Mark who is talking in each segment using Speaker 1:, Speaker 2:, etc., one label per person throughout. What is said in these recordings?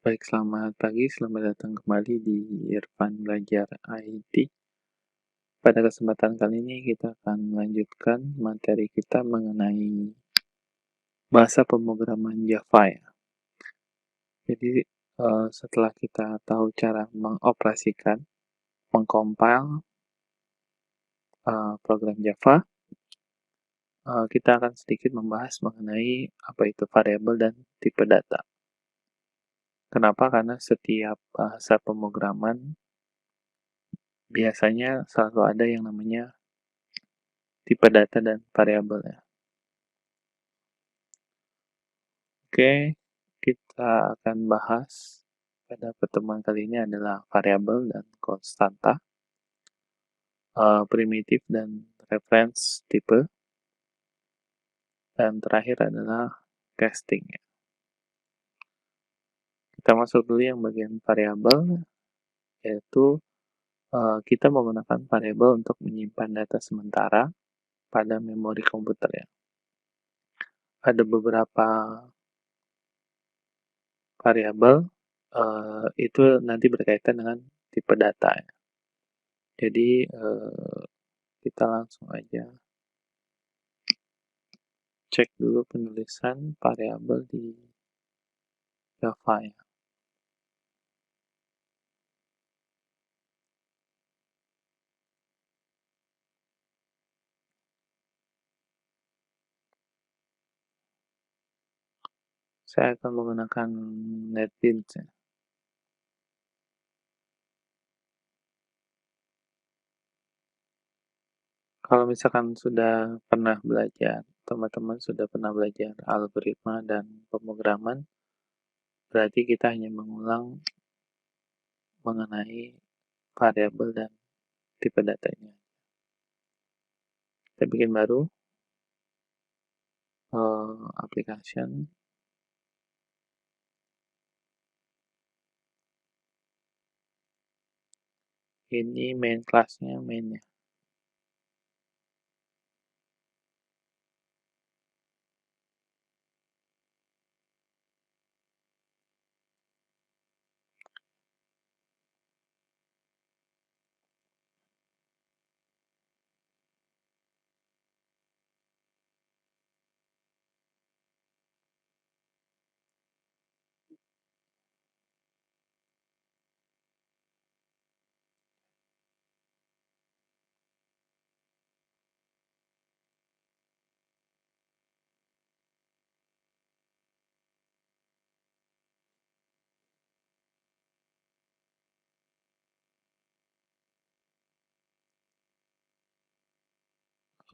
Speaker 1: Baik, selamat pagi, selamat datang kembali di Irfan Belajar IT. Pada kesempatan kali ini kita akan melanjutkan materi kita mengenai bahasa pemrograman Java ya. Jadi setelah kita tahu cara mengoperasikan, mengcompile program Java, kita akan sedikit membahas mengenai apa itu variabel dan tipe data. Kenapa? Karena setiap bahasa pemrograman biasanya selalu ada yang namanya tipe data dan variabel ya. Oke, kita akan bahas pada pertemuan kali ini adalah variabel dan konstanta, primitif dan reference tipe, dan terakhir adalah casting. Kita masuk dulu yang bagian variabel, yaitu kita menggunakan variabel untuk menyimpan data sementara pada memori komputer ya. Ada beberapa variabel itu nanti berkaitan dengan tipe data ya. Jadi kita langsung aja cek dulu penulisan variabel di Java ya. Saya akan menggunakan NetBeans ya. Kalau misalkan sudah pernah belajar, teman-teman sudah pernah belajar algoritma dan pemrograman, berarti kita hanya mengulang mengenai variabel dan tipe datanya. Kita bikin baru application. Ini main class-nya main ya.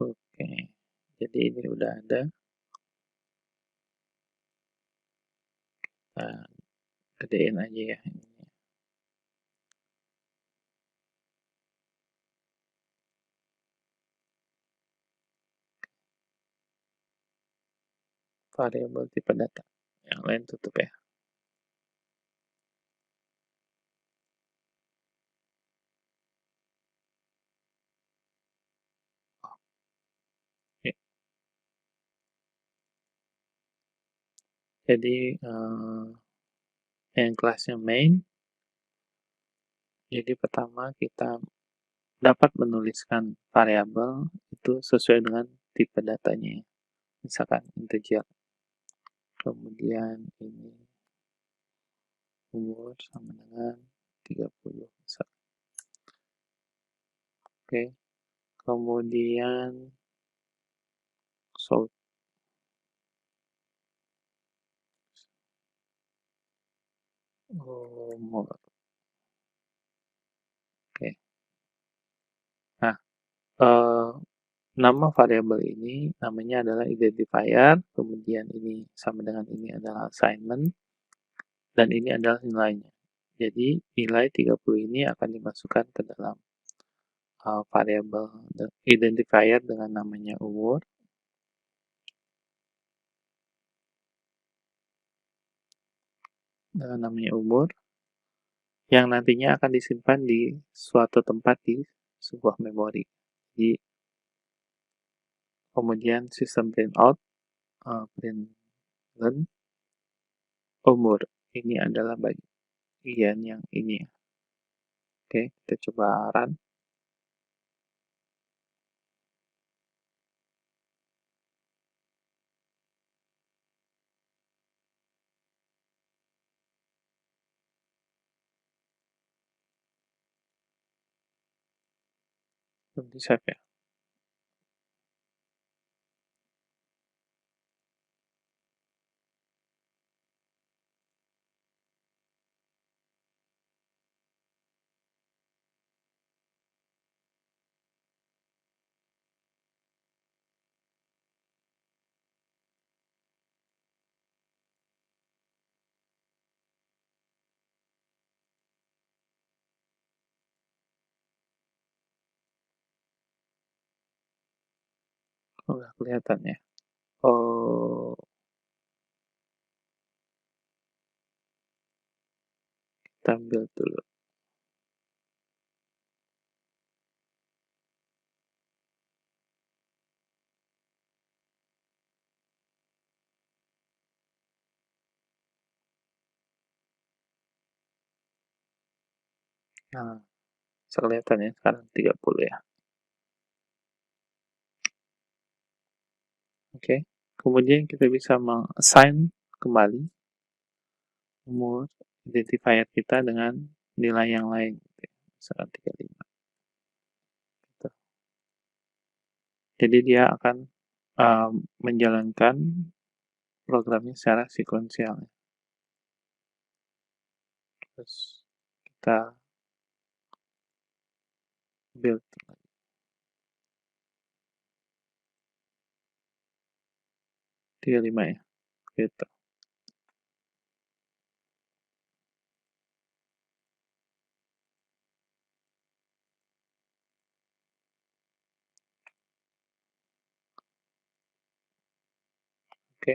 Speaker 1: Oke, jadi ini udah ada. Nah, gedein aja ya. Variabel tipe data. Yang lain tutup ya. Jadi yang kelasnya main. Jadi pertama kita dapat menuliskan variabel itu sesuai dengan tipe datanya. Misalkan integer. Kemudian ini umur sama dengan 30 misalkan. Oke. Kemudian umur. Oke. Nah, nama variabel ini namanya adalah identifier, kemudian ini sama dengan ini adalah assignment, dan ini adalah nilainya. Jadi nilai 30 ini akan dimasukkan ke dalam variabel identifier dengan namanya umur. Dengan namanya umur, yang nantinya akan disimpan di suatu tempat di sebuah memori. Jadi kemudian sistem print out, print umur. ini adalah bagian yang ini. Oke, kita coba run. Belum di save ya. Oh, nggak kelihatan ya. Oh, kita ambil dulu. Nah, bisa kelihatan ya sekarang 30 ya. Oke. Kemudian kita bisa meng-assign kembali umur identifier kita dengan nilai yang lain. Misalkan 35. Gitu. Jadi dia akan menjalankan programnya secara sekuensial. Terus kita build 35 ya. Gitu. Oke.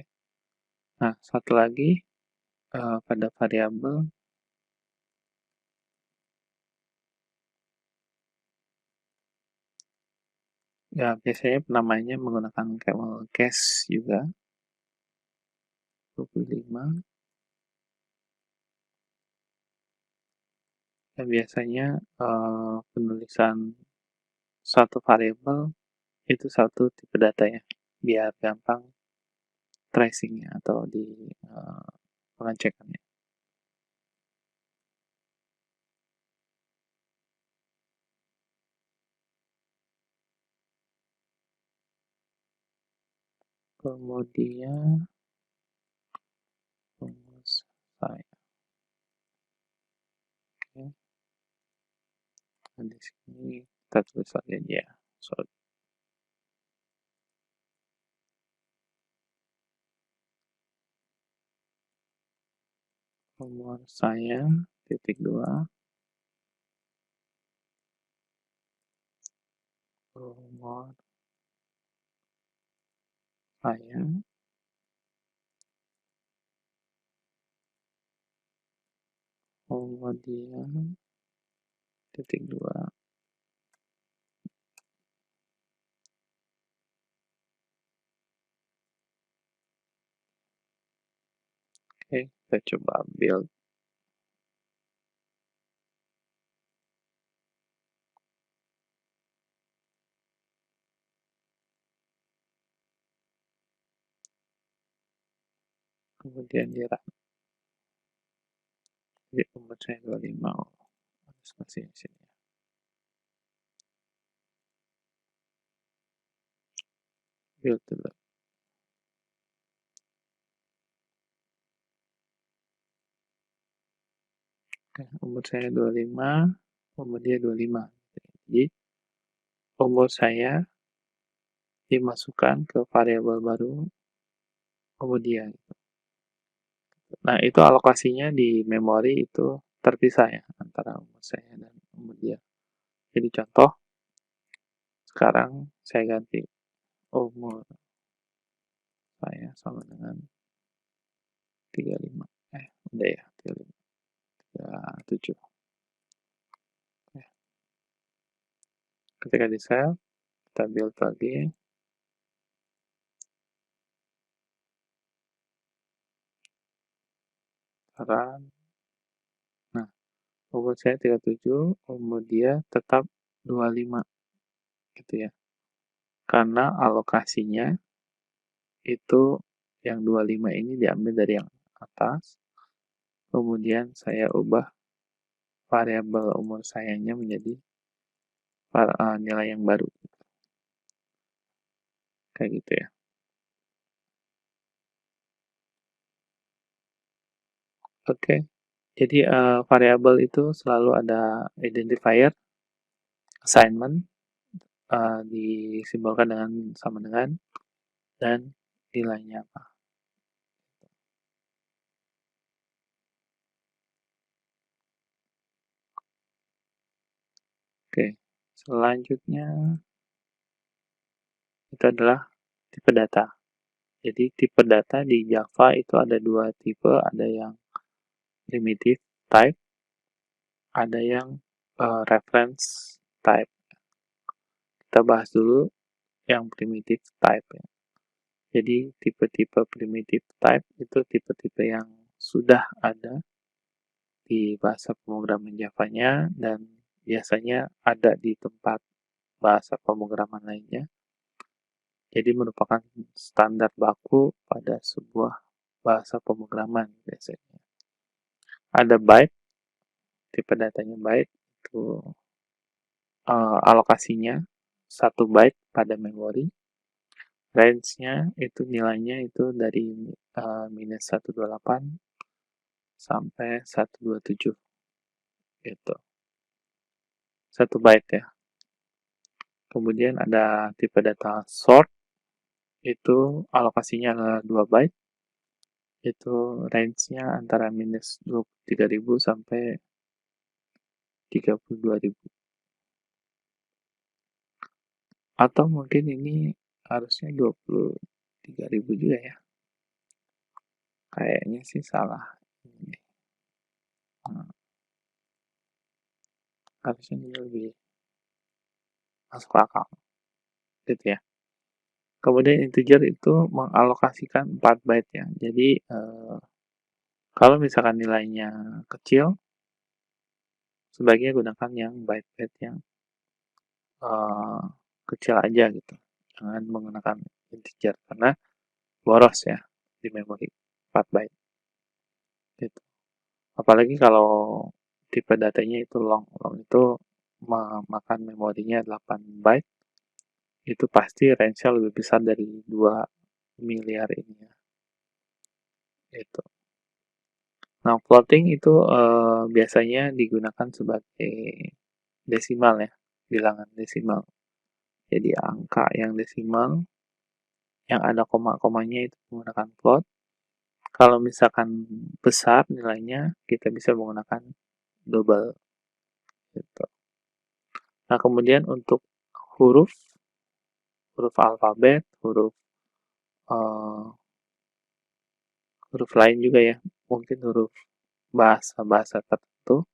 Speaker 1: Nah, satu lagi pada variabel ya biasanya namanya menggunakan camel case juga 25 dan biasanya penulisan suatu variabel itu satu tipe data ya biar gampang tracingnya atau di pengecekannya. Kemudian rumus saya. Oke. Nah, di sini kita tulis lagi aja. Sorry. Umur saya titik 2 umur saya kemudian titik 2. Oke, kita coba build. Kemudian di run. Jadi umur saya 25. Harus masih di sini. Build dulu. Oke, umur saya 25, umur dia 25. Jadi umur saya dimasukkan ke variabel baru umur dia. Nah, itu alokasinya di memori itu terpisah ya antara umur saya dan umur dia. Jadi contoh, sekarang saya ganti umur saya sama dengan 35. Udah ya, 35. 37. Ketika di save, kita build lagi. sekarang. Nah, umur saya 37, umur dia tetap 25 gitu ya. Karena alokasinya itu yang 25 ini diambil dari yang atas, kemudian saya ubah variabel umur sayanya menjadi nilai yang baru. Kayak gitu ya. Oke. Jadi variabel itu selalu ada identifier, assignment, disimbolkan dengan sama dengan, dan nilainya apa. Oke. Selanjutnya itu adalah tipe data. Jadi tipe data di Java itu ada dua tipe, ada yang primitive type, ada yang reference type. Kita bahas dulu yang primitive type ya. Jadi tipe-tipe primitive type itu tipe-tipe yang sudah ada di bahasa pemrograman Java-nya dan biasanya ada di tempat bahasa pemrograman lainnya. Jadi merupakan standar baku pada sebuah bahasa pemrograman biasanya. Ada byte, tipe datanya byte, itu alokasinya 1 byte pada memori. Range-nya itu nilainya itu dari minus 128 sampai 127 gitu. 1 byte ya. Kemudian ada tipe data sort, itu alokasinya adalah 2 byte. Itu range-nya antara minus 23.000 sampai 32.000. Atau mungkin ini harusnya 23.000 juga ya. Kayaknya sih salah. Nah, harusnya ini lebih masuk akal. Gitu ya. Kemudian integer itu mengalokasikan 4 byte ya. Jadi kalau misalkan nilainya kecil, sebaiknya gunakan yang byte-byte yang uh, kecil aja gitu. Jangan menggunakan integer karena boros ya di memori 4 byte. Gitu. Apalagi kalau tipe datanya itu long. Long itu memakan memorinya 8 byte. Itu pasti range-nya lebih besar dari 2 miliar ini ya. Itu. Nah, floating itu biasanya digunakan sebagai desimal ya, bilangan desimal. Jadi angka yang desimal, yang ada koma-komanya itu menggunakan float. Kalau misalkan besar nilainya, kita bisa menggunakan double. Gitu. Nah, kemudian untuk huruf, huruf alfabet, uh, huruf lain juga ya, mungkin huruf bahasa-bahasa tertentu,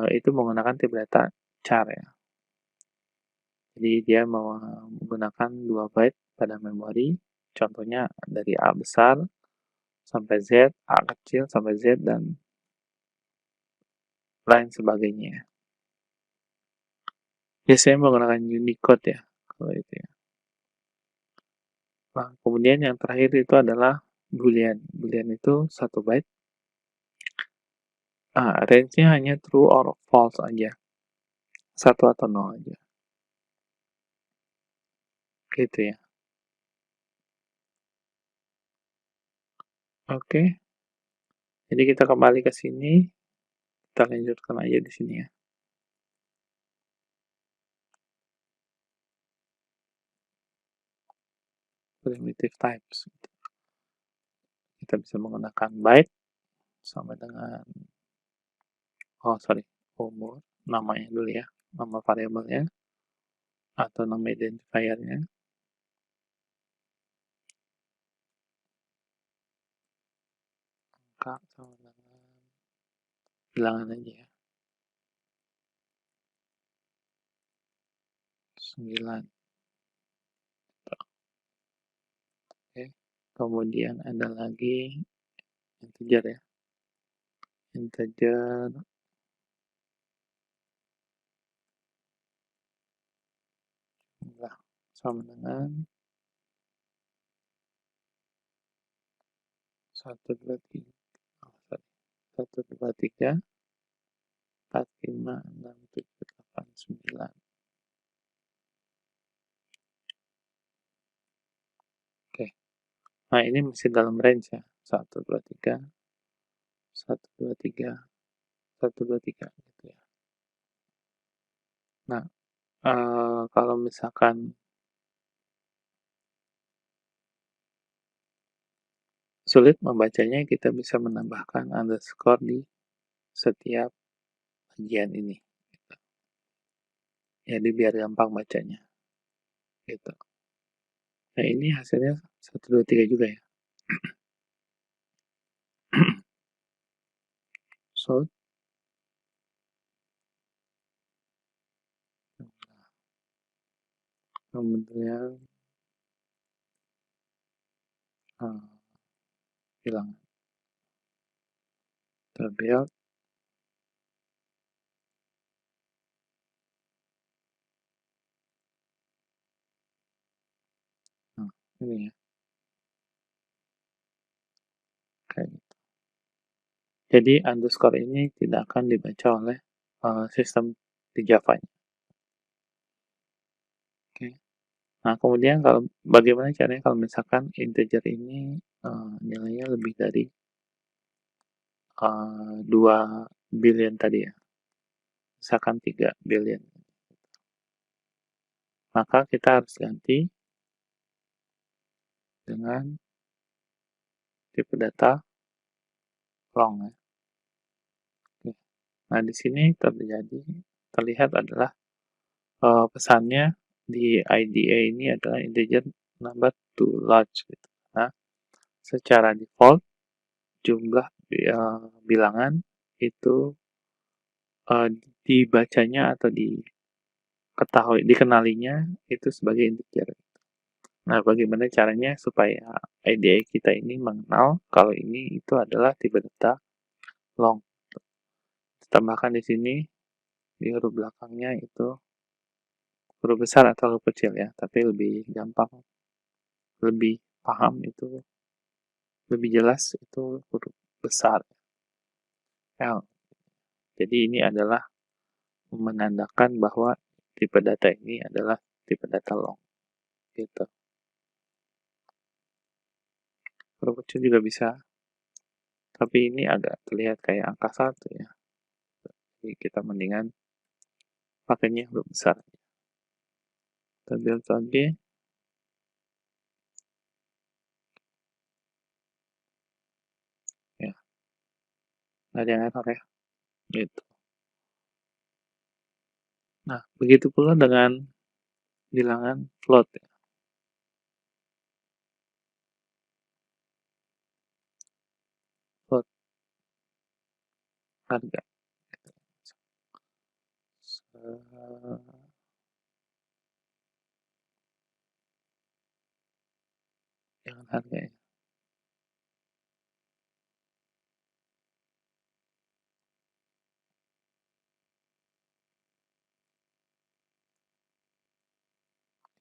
Speaker 1: itu menggunakan tipe data char ya. Jadi dia menggunakan 2 byte pada memori, contohnya dari A besar sampai Z, A kecil sampai Z, dan lain sebagainya. Biasanya menggunakan Unicode ya, kalau itu ya. Nah, kemudian yang terakhir itu adalah Boolean. Boolean itu 1 byte. Range-nya hanya true or false aja. 1 atau 0 aja. Gitu ya. Oke. Jadi kita kembali ke sini. Kita lanjutkan aja di sini ya. Primitive types. Kita bisa menggunakan byte sama dengan umur, namanya dulu ya, nama variabelnya atau nama identifiernya. Angka sama dengan bilangan aja ya. 9. Oke. Kemudian ada lagi integer ya. integer jumlah sama dengan 1, 2, 3, 4, 5, 6, 7, 8, 9. Oke. Nah, ini masih dalam range ya. 1, 2, 3, 1, 2, 3, 1, 2, 3 gitu ya. Nah, kalau misalkan sulit membacanya, kita bisa menambahkan underscore di setiap bagian ini. Jadi biar gampang bacanya. Gitu. Nah, ini hasilnya 1, 2, 3 juga ya. So, kemudian bilang terbuild. Nah, ini ya. Kayak gitu. Jadi underscore ini tidak akan dibaca oleh sistem di Java. Oke. Nah, kemudian kalau bagaimana caranya kalau misalkan integer ini nilainya lebih dari 2 billion tadi ya. Misalkan 3 billion. Maka kita harus ganti dengan tipe data long ya. Oke. Nah, di sini terlihat adalah pesannya di IDA ini adalah integer number to large gitu. Nah, secara default jumlah bilangan itu dibacanya atau dikenalinya itu sebagai integer. Nah, bagaimana caranya supaya IDE kita ini mengenal kalau ini itu adalah tipe data long. Tambahkan di sini di huruf belakangnya itu huruf besar atau huruf kecil ya, tapi lebih gampang, lebih paham itu, lebih jelas itu huruf besar L. Jadi ini adalah menandakan bahwa tipe data ini adalah tipe data long. Gitu. Huruf kecil juga bisa, tapi ini agak terlihat kayak angka 1 ya. Jadi kita mendingan pakainya huruf besar. Kita build lagi. Ya, nggak ada yang error ya. Gitu. Nah, begitu pula dengan bilangan float ya. Float harga. Jangan harga ya.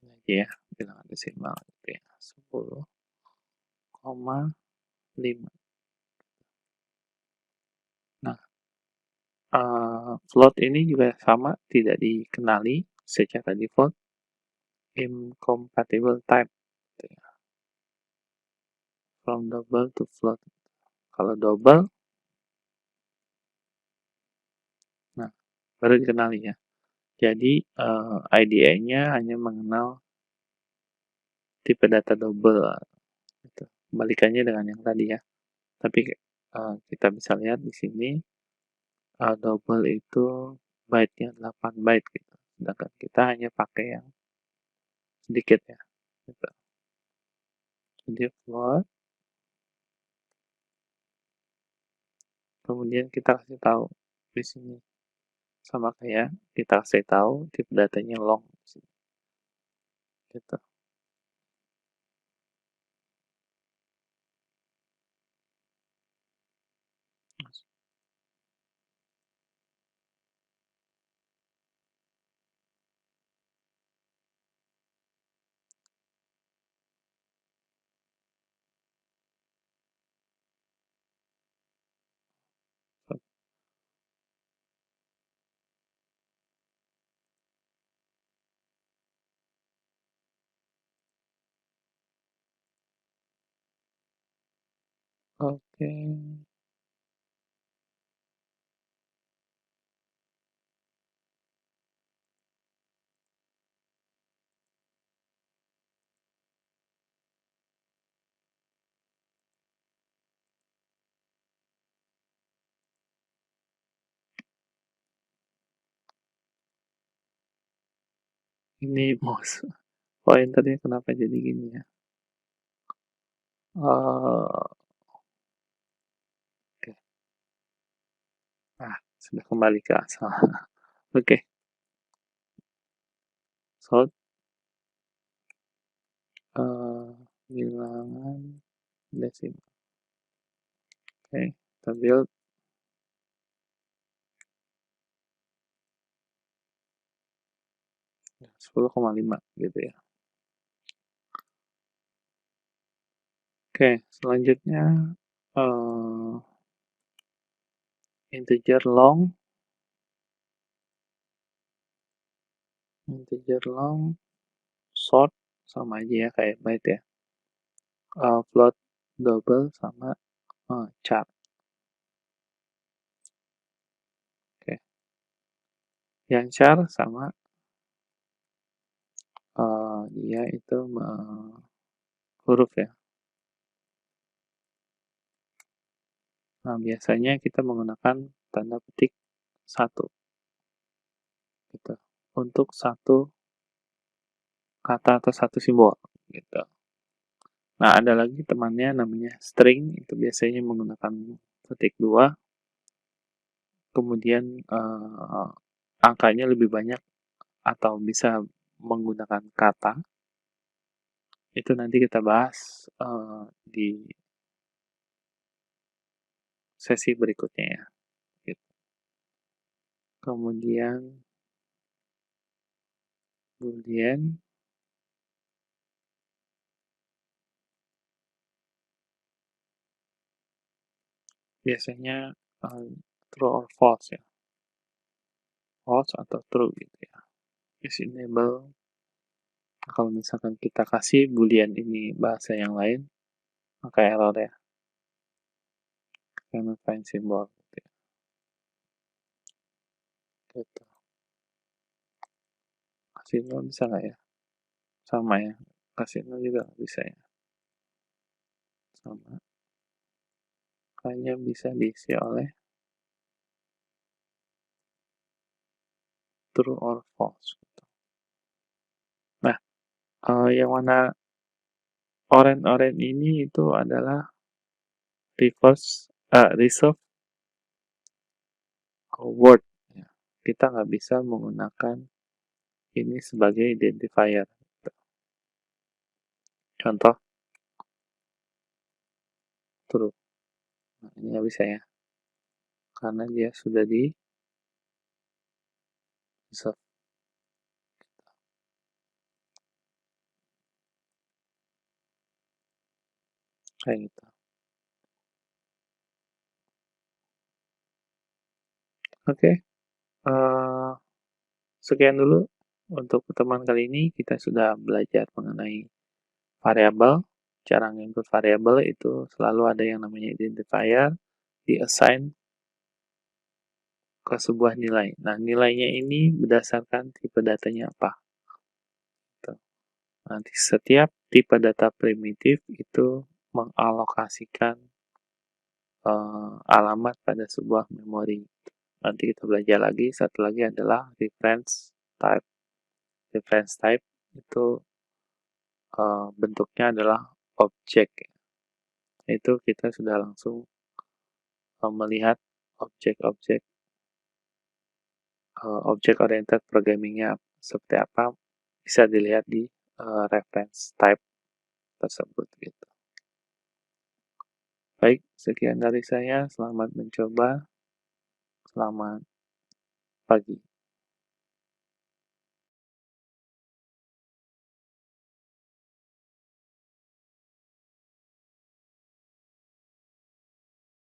Speaker 1: Ini aja ya, bilangan desimal gitu ya. 10,5. Nah, float ini juga sama, tidak dikenali secara default incompatible type gitu ya. From double to float. Kalau double, nah baru dikenali ya. Jadi IDE-nya hanya mengenal tipe data double. Gitu. Kembalikannya dengan yang tadi ya. Tapi kita bisa lihat di sini double itu byte-nya 8 byte gitu. Sedangkan kita hanya pakai yang sedikit ya. Gitu. Jadi float. Kemudian kita kasih tahu di sini sama kayak kita kasih tahu tipe datanya long. Gitu. Oke. Ini mouse pointernya kenapa jadi gini ya? Oke. Sudah kembali ke asal. Oke. So, bilangan desimal. Oke, kita build 10,5 gitu ya. Oke, selanjutnya integer long short sama aja ya kayak byte ya. Float double sama char. Oke. Yang char sama dia itu huruf ya. Nah, biasanya kita menggunakan tanda petik 1 gitu. Untuk satu kata atau satu simbol gitu. Nah, ada lagi temannya namanya string, itu biasanya menggunakan petik 2, kemudian angkanya lebih banyak atau bisa menggunakan kata. Itu nanti kita bahas di sesi berikutnya ya. Gitu. Kemudian boolean biasanya true or false ya. False atau true gitu ya. Is enable. Kalau misalkan kita kasih boolean ini bahasa yang lain, maka error ya. Karena find symbol gitu ya. Gitu. Kasih nol bisa nggak ya? Sama ya. Kasih nol juga bisa ya. Sama. Hanya bisa diisi oleh true or false. Gitu. Nah, yang mana orange ini itu adalah reserve word. Ya. Kita nggak bisa menggunakan ini sebagai identifier. Contoh, true. Nah, ini nggak bisa ya. Karena dia sudah di reserve. Kayak gitu. Oke. Sekian dulu untuk pertemuan kali ini. Kita sudah belajar mengenai variabel. Cara input variabel itu selalu ada yang namanya identifier, di-assign ke sebuah nilai. Nah, nilainya ini berdasarkan tipe datanya apa. Nanti setiap tipe data primitif itu mengalokasikan alamat pada sebuah memori. Nanti kita belajar lagi. Satu lagi adalah reference type. Reference type itu bentuknya adalah objek. Itu kita sudah langsung melihat objek-objek object-oriented programmingnya seperti apa bisa dilihat di reference type tersebut gitu. Baik, sekian dari saya. Selamat mencoba. Selamat pagi.